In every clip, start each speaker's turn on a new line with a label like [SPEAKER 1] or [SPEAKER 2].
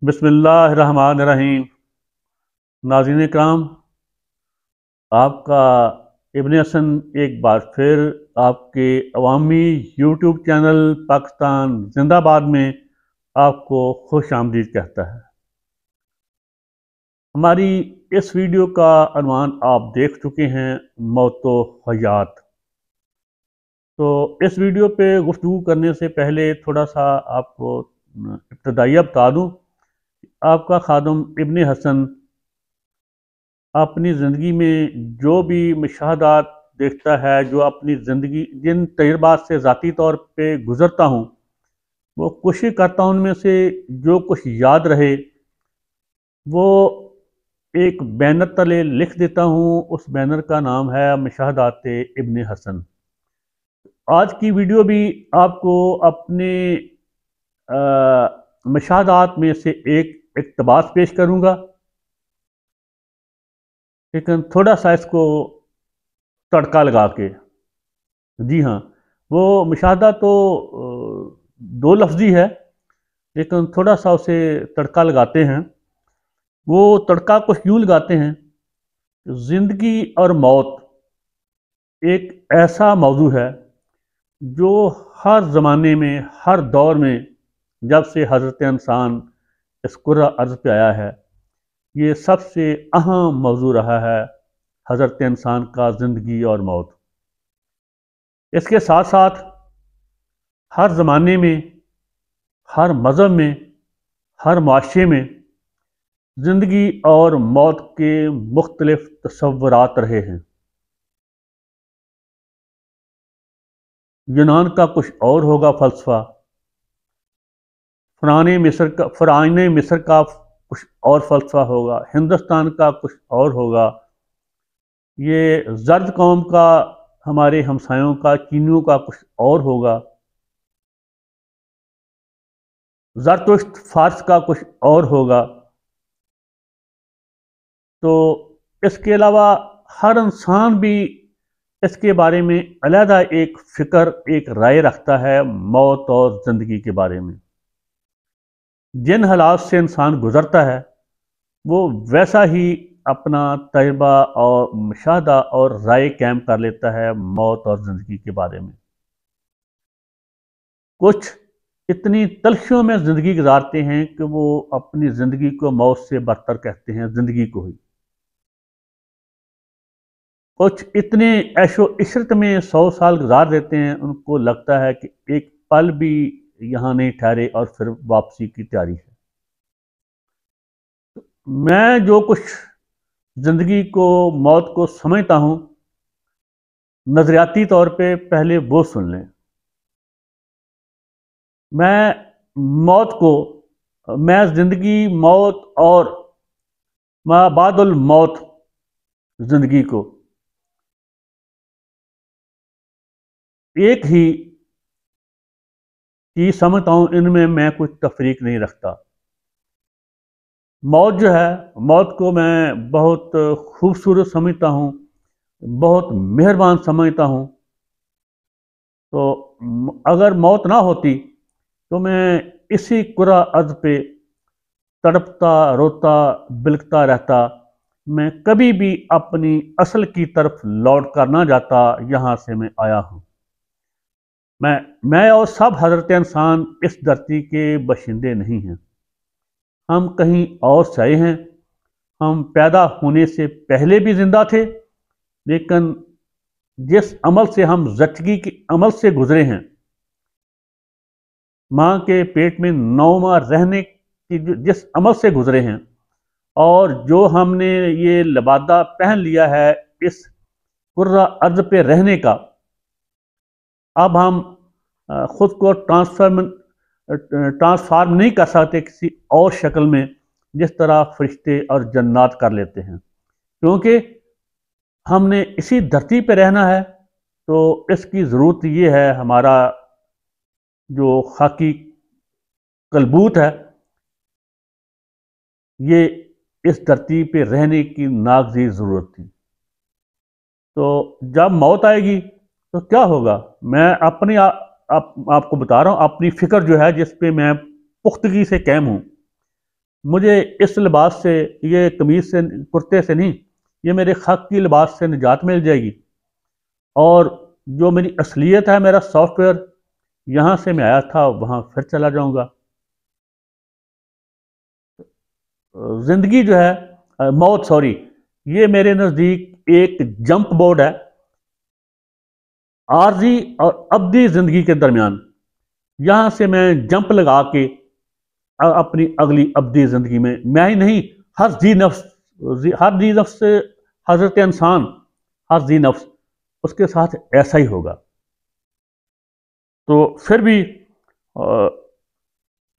[SPEAKER 1] बिस्मिल्लाहिर्रहमानिर्रहीम। नाज़रीन इकराम, आपका इब्न हसन एक बार फिर आपके अवामी यूट्यूब चैनल पाकिस्तान जिंदाबाद में आपको खुश आमदीद कहता है। हमारी इस वीडियो का अन्वान आप देख चुके हैं, मौतो हयात। तो इस वीडियो पे गुफ्तगू करने से पहले थोड़ा सा आपको इब्तदाइया बता दूँ। आपका खादम इब्न हसन अपनी ज़िंदगी में जो भी मुशाहदात देखता है, जो अपनी ज़िंदगी जिन तजुर्बात से ज़ाती तौर पे गुज़रता हूँ, वो कोशिश करता हूँ उनमें से जो कुछ याद रहे वो एक बैनर तले लिख देता हूँ। उस बैनर का नाम है मुशाहदात इब्न हसन। आज की वीडियो भी आपको अपने मुशाहदात में से एक इक़्तिबास पेश करूँगा, लेकिन थोड़ा सा इसको तड़का लगा के। जी हाँ, वो मुशाहदा तो दो लफ्ज़ी है, लेकिन थोड़ा सा उसे तड़का लगाते हैं। वो तड़का कुछ यूँ लगाते हैं, ज़िंदगी और मौत एक ऐसा मौजू है जो हर ज़माने में, हर दौर में, जब से हज़रत इंसान इस कुर्रा अर्ज़ पे आया है, ये सबसे अहम मौजू रहा है, हज़रत इंसान का ज़िंदगी और मौत। इसके साथ साथ हर ज़माने में, हर मज़हब में, हर मुआशरे में ज़िंदगी और मौत के मुख्तलिफ तसव्वुरात रहे हैं। यूनान का कुछ और होगा फ़लसफ़ा, फ़राईने मिस्र का कुछ और फ़लसफ़ा होगा, हिंदुस्तान का कुछ और होगा, ये ज़र्द कौम का, हमारे हमसायों का, चीनियों का कुछ और होगा, ज़रतुश्त फ़ारस का कुछ और होगा। तो इसके अलावा हर इंसान भी इसके बारे में अलहदा एक फ़िक्र, एक राय रखता है मौत और ज़िंदगी के बारे में। जिन हालात से इंसान गुज़रता है, वो वैसा ही अपना तजुर्बा और मुशाहदा और राय कायम कर लेता है मौत और ज़िंदगी के बारे में। कुछ इतनी तलखियों में ज़िंदगी गुजारते हैं कि वो अपनी ज़िंदगी को मौत से बदतर कहते हैं ज़िंदगी को ही। कुछ इतने ऐशो इशरत में 100 साल गुजार देते हैं, उनको लगता है कि एक पल भी यहाँ नहीं ठहरे और फिर वापसी की तैयारी है। मैं जो कुछ ज़िंदगी को, मौत को समझता हूँ, नज़रियाती तौर पे पहले वो सुन लें। मैं ज़िंदगी, मौत और मा बादुल मौत ज़िंदगी को एक ही चीज़ समझता हूँ, इनमें मैं कुछ तफरीक नहीं रखता। मौत जो है, मौत को मैं बहुत खूबसूरत समझता हूँ, बहुत मेहरबान समझता हूँ। तो अगर मौत ना होती तो मैं इसी कुरा अर्ज़ पे तड़पता, रोता, बिलखता रहता। मैं कभी भी अपनी असल की तरफ लौट कर ना जाता, यहाँ से मैं आया हूँ। मैं और सब हज़रत इंसान इस धरती के बशिंदे नहीं हैं। हम कहीं और से आए हैं। हम पैदा होने से पहले भी ज़िंदा थे, लेकिन जिस अमल से हम ज़चगी के अमल से गुज़रे हैं, माँ के पेट में 9 माह रहने की जिस अमल से गुज़रे हैं, और जो हमने ये लबादा पहन लिया है इस कुर्रा अर्ज़ पे रहने का, अब हम ख़ुद को ट्रांसफार्म नहीं कर सकते किसी और शक्ल में, जिस तरह फरिश्ते और जन्नात कर लेते हैं। क्योंकि हमने इसी धरती पे रहना है, तो इसकी ज़रूरत ये है, हमारा जो खाकी कलबूत है, ये इस धरती पे रहने की नागज़ीर ज़रूरत थी। तो जब मौत आएगी तो क्या होगा, मैं आपको बता रहा हूँ अपनी फ़िक्र जो है, जिस पे मैं पुख्तगी से कायम हूँ। मुझे इस लिबास से, ये कमीज से, कुर्ते से नहीं, ये मेरे खक की लिबास से निजात मिल जाएगी। और जो मेरी असलियत है, मेरा सॉफ्टवेयर, यहाँ से मैं आया था वहाँ फिर चला जाऊँगा। ज़िंदगी जो है, मौत सॉरी, ये मेरे नज़दीक एक जंप बोर्ड है आरजी और अब्दी ज़िंदगी के दरमियान। यहाँ से मैं जंप लगा के अपनी अगली अब्दी ज़िंदगी में, मैं ही नहीं, हर जी नफ्स, हर जी नफ्स से हज़रत इंसान, हर जी नफ्स उसके साथ ऐसा ही होगा। तो फिर भी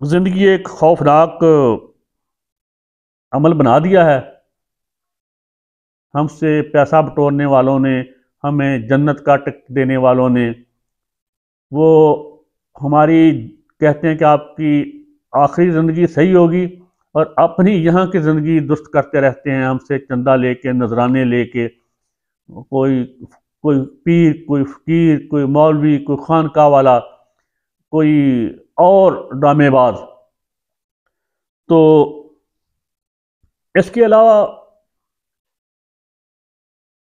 [SPEAKER 1] ज़िंदगी एक खौफनाक अमल बना दिया है। हमसे पैसा बटोरने वालों ने, हमें जन्नत का टिकट देने वालों ने, वो हमारी कहते हैं कि आपकी आखिरी ज़िंदगी सही होगी, और अपनी यहाँ की ज़िंदगी दुरुस्त करते रहते हैं, हमसे चंदा लेके, नजराने लेके। कोई कोई पीर, कोई फकीर, कोई मौलवी, कोई खानका वाला, कोई और ड्रामेबाज। तो इसके अलावा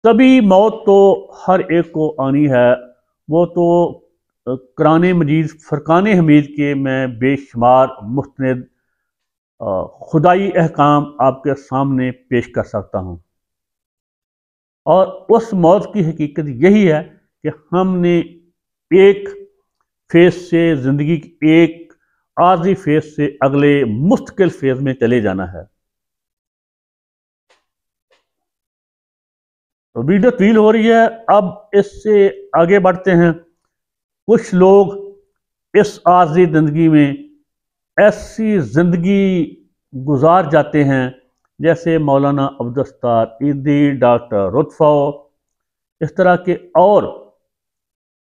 [SPEAKER 1] तभी मौत तो हर एक को आनी है। वो तो कुरान मजीद फुरकान हमीद के मैं बेशुमार मुस्तनद खुदाई अहकाम आपके सामने पेश कर सकता हूँ। और उस मौत की हकीकत यही है कि हमने एक फेज से, ज़िंदगी की एक आर्जी फेज से अगले मुस्तकिल फेज में चले जाना है। तो वीडियो तवील हो रही है, अब इससे आगे बढ़ते हैं। कुछ लोग इस आर्जी ज़िंदगी में ऐसी ज़िंदगी गुजार जाते हैं जैसे मौलाना अब्दुस्तार ईदी, डॉक्टर रुतफ़ा, इस तरह के और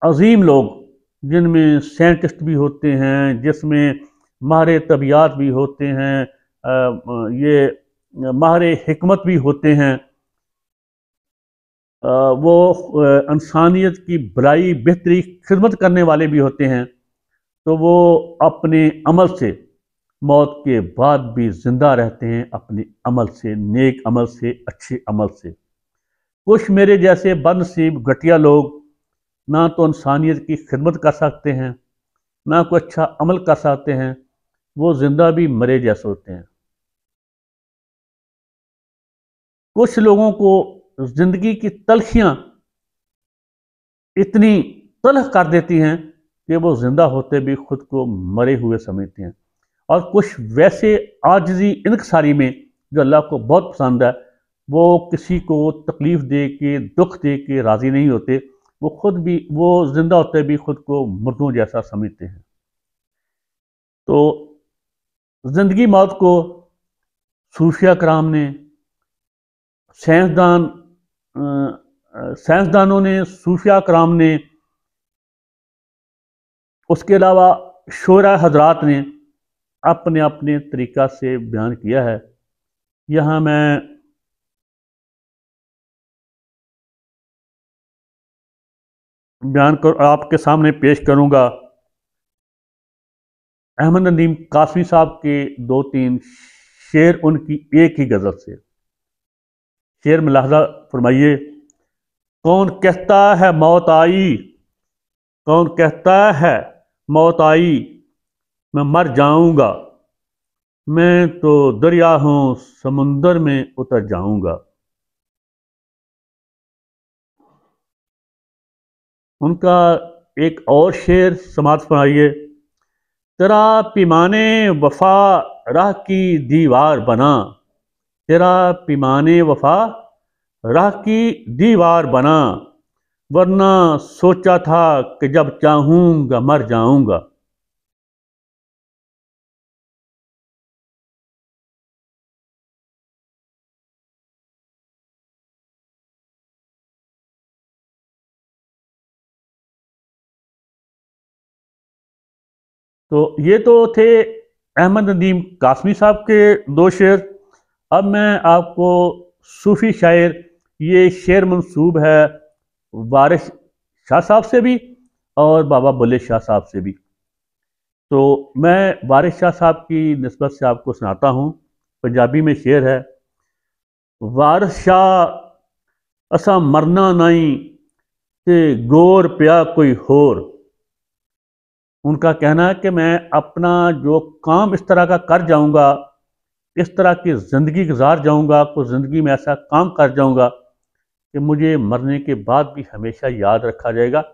[SPEAKER 1] अजीम लोग, जिनमें साइंटिस्ट भी होते हैं, जिसमें माहिर तबियात भी होते हैं, ये माहिर हिकमत भी होते हैं, वो इंसानियत की भलाई बेहतरी खिदमत करने वाले भी होते हैं। तो वो अपने अमल से मौत के बाद भी जिंदा रहते हैं, अपने अमल से, नेक अमल से, अच्छे अमल से। कुछ मेरे जैसे बदनसीब घटिया लोग ना तो इंसानियत की खिदमत कर सकते हैं, ना कोई अच्छा अमल कर सकते हैं, वो जिंदा भी मरे जैसे होते हैं। कुछ लोगों को जिंदगी की तलखियां इतनी तलख कर देती हैं कि वो जिंदा होते भी खुद को मरे हुए समझते हैं। और कुछ वैसे आजिज़ी इनकसारी में, जो अल्लाह को बहुत पसंद है, वो किसी को तकलीफ़ दे के, दुख दे के राज़ी नहीं होते। वो खुद भी, वो जिंदा होते भी खुद को मुर्दों जैसा समझते हैं। तो जिंदगी मौत को सूफिया कराम ने, साइंसदान साइंसदानों ने, सूफिया कराम ने, उसके अलावा शोरा हजरात ने अपने अपने तरीक़ा से बयान किया है। यहाँ मैं बयान कर आपके सामने पेश करूँगा अहमद नदीम कासमी साहब के 2-3 शेर, उनकी एक ही गज़ल से। शेर मुलाहज़ा फरमाइए। कौन कहता है मौत आई, कौन कहता है मौत आई, मैं मर जाऊंगा, मैं तो दरिया हूं, समुंदर में उतर जाऊंगा। उनका एक और शेर समाप्त फरमाइए। तेरा पैमाने वफा राह की दीवार बना, तेरा पैमाने वफा राह की दीवार बना, वरना सोचा था कि जब चाहूंगा मर जाऊंगा। तो ये तो थे अहमद नदीम कासमी साहब के 2 शेर। अब मैं आपको सूफ़ी शायर, ये शेर मंसूब है वारिस शाह साहब से भी और बाबा बुल्ले शाह साहब से भी। तो मैं वारिस शाह साहब की निस्बत से आपको सुनाता हूँ। पंजाबी में शेर है, वारिस शाह असा मरना नहीं ते गोर पिया कोई होर। उनका कहना है कि मैं अपना जो काम इस तरह का कर जाऊंगा, इस तरह की ज़िंदगी गुजार जाऊंगा, कुछ ज़िंदगी में ऐसा काम कर जाऊंगा कि मुझे मरने के बाद भी हमेशा याद रखा जाएगा।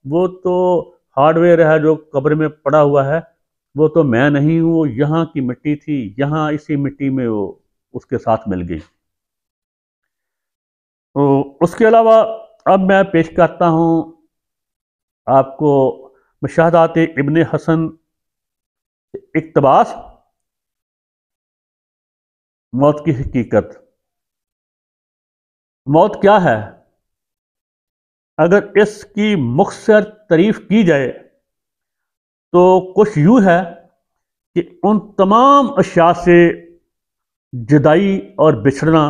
[SPEAKER 1] वो तो हार्डवेयर है जो कब्र में पड़ा हुआ है, वो तो मैं नहीं हूँ, वो यहाँ की मिट्टी थी, यहाँ इसी मिट्टी में वो उसके साथ मिल गई। तो उसके अलावा अब मैं पेश करता हूँ आपको मुशाहदात इब्ने हसन इक़्तिबास, मौत की हकीकत। मौत क्या है? अगर इसकी मुख्तसर तारीफ की जाए तो कुछ यूँ है कि उन तमाम अशिया से जुदाई और बिछड़ना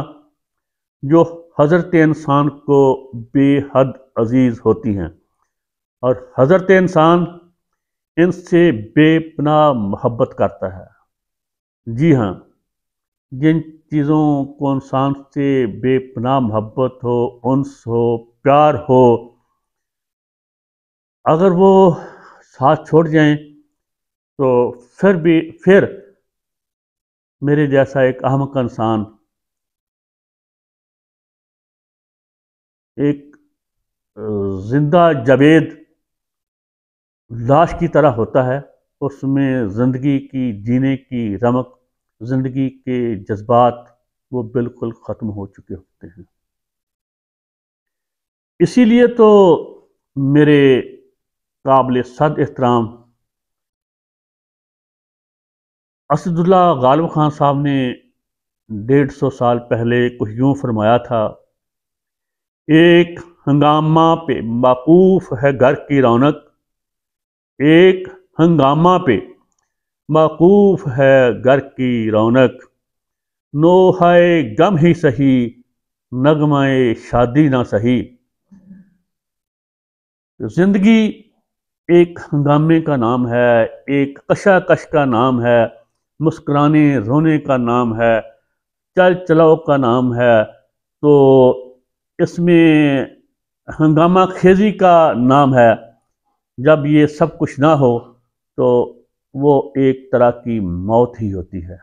[SPEAKER 1] जो हज़रत इंसान को बेहद अजीज़ होती हैं, और हज़रत इंसान इनसे बेपनाह मोहब्बत करता है। जी हाँ, जिन चीज़ों को इंसान से बेपनाह मोहब्बत हो, उन्स हो, प्यार हो, अगर वो साथ छोड़ जाएं तो फिर मेरे जैसा एक अहमक इंसान एक जिंदा जावेद लाश की तरह होता है। उसमें ज़िंदगी की जीने की रमक, ज़िंदगी के जज्बात वो बिल्कुल ख़त्म हो चुके होते हैं। इसीलिए तो मेरे काबिल सद एहतराम असदुल्ला गालिब खान साहब ने 150 साल पहले कुछ यूँ फरमाया था, एक हंगामा पे माकूफ है घर की रौनक, एक हंगामा पे माकूफ है घर की रौनक, नोहाए गम ही सही नगमाए शादी ना सही। जिंदगी एक हंगामे का नाम है, एक कशाकश का नाम है, मुस्कुराने रोने का नाम है, चल चलाओ का नाम है। तो इसमें हंगामा खेजी का नाम है। जब ये सब कुछ ना हो तो वो एक तरह की मौत ही होती है।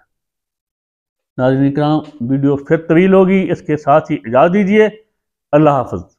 [SPEAKER 1] नाज़रीन इकराम, वीडियो फिर तवील होगी, इसके साथ ही इजाज़त दीजिए। अल्लाह हाफ़िज़।